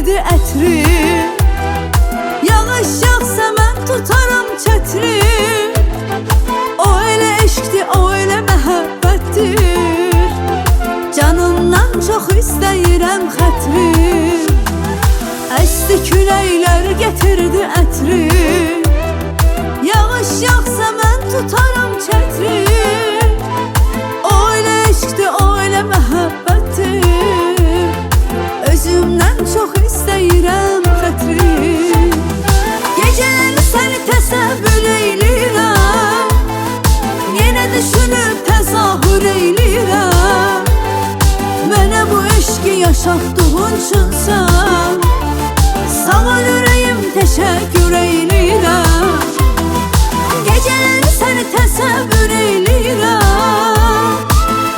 gətirdi ətri. Yağış yağsa mən tutaram çətri. O elə eşqdir, o elə məhəbbətdir. Canımdan çox istəyirəm xətri. Əsdi küləklər gətirdi ətri. Yağış yağsa mən tutaram çətri. O elə eşqdir, o elə məhəbbətdir. Özümdən çox istəyirəm xətri. Gecələri səni təsəvvür eylirəm. Yenə düşünüb təzahür eylirəm. Mənə bu eşqi yaşatdığın üçün sən sağ ol ürəyim, təşəkkür eylirəm. Gecələri səni təsəvvür eylirəm.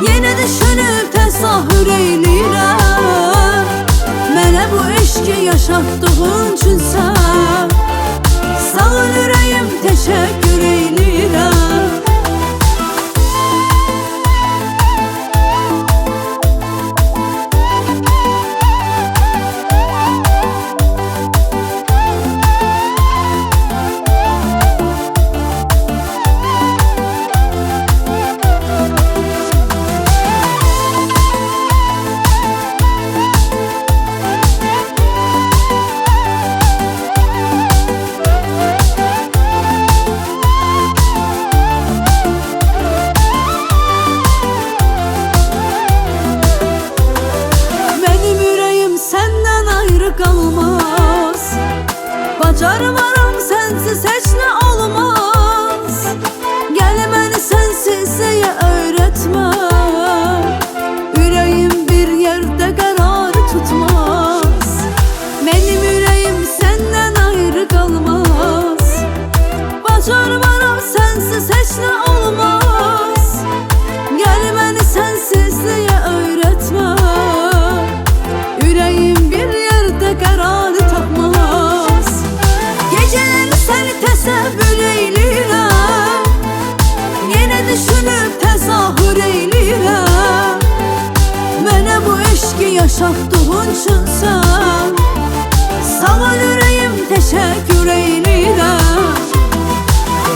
Yenə düşünüb təzahür eylirəm. Mənə bu eşqi yaşatdığın üçün sən sağ ol ürəyim, təşəkkür eylirəm. Qalmaz, bacarmaram sənsiz heç nə olmaz. Gəl məni sənsizliyə öyrətmə. Ürəyim bir yerdə qərar tutmaz. Mənim ürəyim səndən ayrı qalmaz. Bacarmaram sənsiz heç nə olmaz. Gəl məni sənsizliyə öyrətmə. Ürəyim bir qərarı tapmaz. Gecələri səni təsəvvür eylirəm. Yenə düşünüb təzahür eylirəm. Mənə bu eşqi yaşatdığın üçün sən sağ ol ürəyim, təşəkkür eylirəm.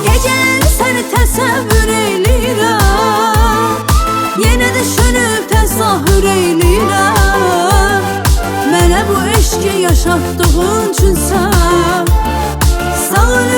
Gecələri səni təsəvvür eylirəm. Yenə düşünüb təzahür eylirəm. Mənə bu eşqi yaşatdığın üçün sən sağ ol